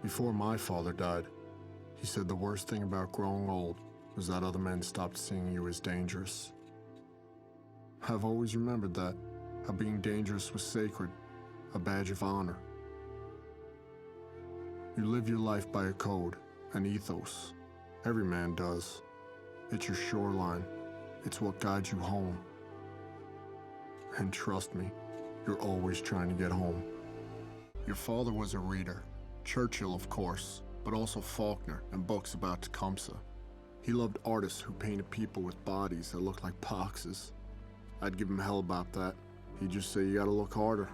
Before my father died, he said the worst thing about growing old was that other men stopped seeing you as dangerous. I've always remembered that, how being dangerous was sacred, a badge of honor. You live your life by a code, an ethos. Every man does. It's your shoreline. It's what guides you home. And trust me, you're always trying to get home. Your father was a reader. Churchill, of course, but also Faulkner and books about Tecumseh. He loved artists who painted people with bodies that looked like boxes. I'd give him hell about that. He'd just say, you gotta look harder.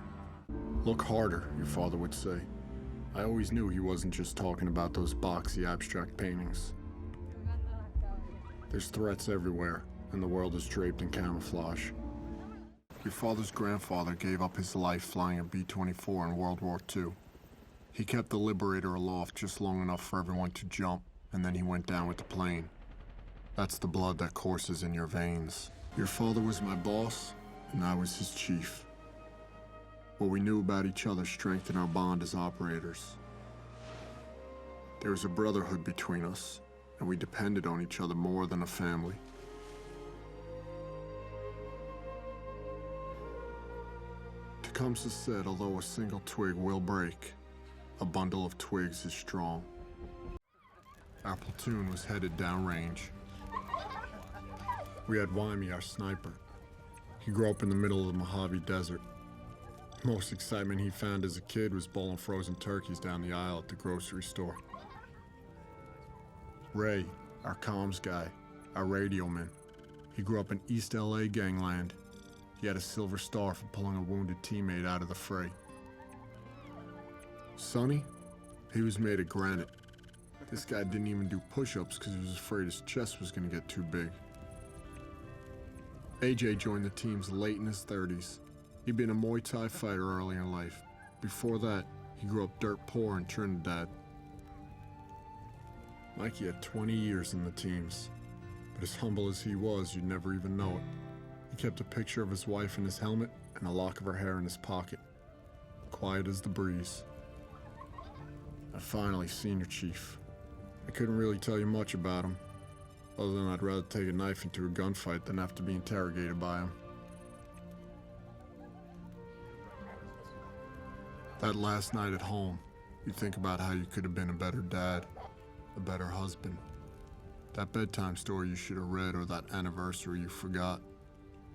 Look harder, your father would say. I always knew he wasn't just talking about those boxy abstract paintings. There's threats everywhere, and the world is draped in camouflage. Your father's grandfather gave up his life flying a B-24 in World War II. He kept the Liberator aloft just long enough for everyone to jump, and then he went down with the plane. That's the blood that courses in your veins. Your father was my boss, and I was his chief. What we knew about each other strengthened our bond as operators. There was a brotherhood between us, and we depended on each other more than a family. Tecumseh said, although a single twig will break, a bundle of twigs is strong. Our platoon was headed downrange. We had Wyme, our sniper. He grew up in the middle of the Mojave Desert. Most excitement he found as a kid was bowling frozen turkeys down the aisle at the grocery store. Ray, our comms guy, our radio man. He grew up in East LA gangland. He had a silver star for pulling a wounded teammate out of the fray. Sonny, he was made of granite. This guy didn't even do push-ups because he was afraid his chest was going to get too big. AJ joined the teams late in his 30s. He'd been a Muay Thai fighter early in life. Before that, he grew up dirt poor in Trinidad. Mikey had 20 years in the teams, but as humble as he was, you'd never even know it. He kept a picture of his wife in his helmet and a lock of her hair in his pocket, quiet as the breeze. And finally, Senior Chief. I couldn't really tell you much about him, other than I'd rather take a knife into a gunfight than have to be interrogated by him. That last night at home, you think about how you could have been a better dad, a better husband. That bedtime story you should have read or that anniversary you forgot.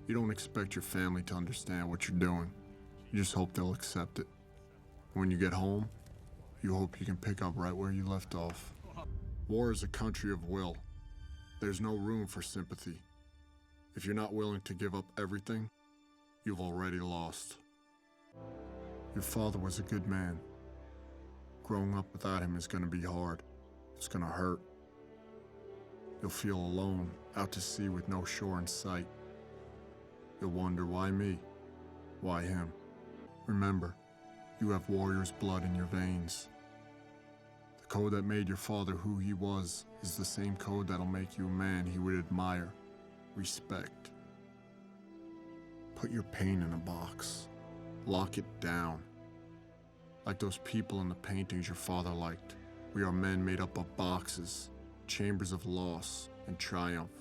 You don't expect your family to understand what you're doing. You just hope they'll accept it. When you get home, you hope you can pick up right where you left off. War is a country of will. There's no room for sympathy. If you're not willing to give up everything, you've already lost. Your father was a good man. Growing up without him is going to be hard. It's going to hurt. You'll feel alone, out to sea with no shore in sight. You'll wonder, why me? Why him? Remember, you have warrior's blood in your veins. The code that made your father who he was is the same code that'll make you a man he would admire, respect. Put your pain in a box. Lock it down. Like those people in the paintings your father liked. We are men made up of boxes, chambers of loss and triumph,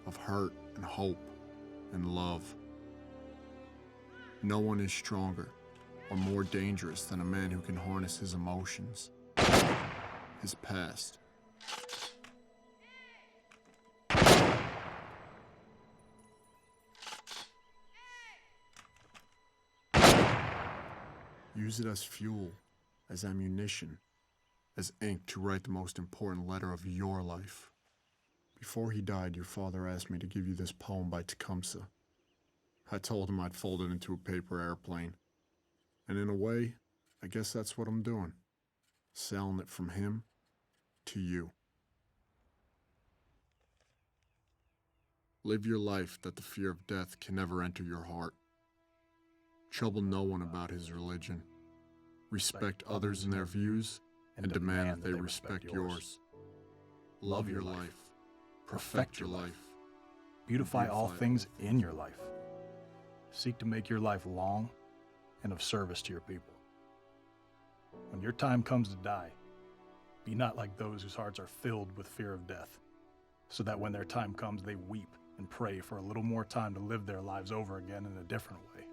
of hurt and hope and love. No one is stronger or more dangerous than a man who can harness his emotions, his past. Use it as fuel, as ammunition, as ink to write the most important letter of your life. Before he died, your father asked me to give you this poem by Tecumseh. I told him I'd fold it into a paper airplane. And in a way, I guess that's what I'm doing. Selling it from him to you. Live your life that the fear of death can never enter your heart. Trouble no one about his religion. Respect others and their views, and demand that they respect yours. Love your life. Perfect your life. Beautify all things in your life. Seek to make your life long and of service to your people. When your time comes to die, Be not like those whose hearts are filled with fear of death, so that when their time comes, they weep and pray for a little more time to live their lives over again in a different way.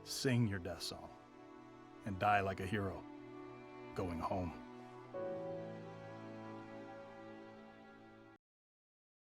Sing your death song and die like a hero, going home.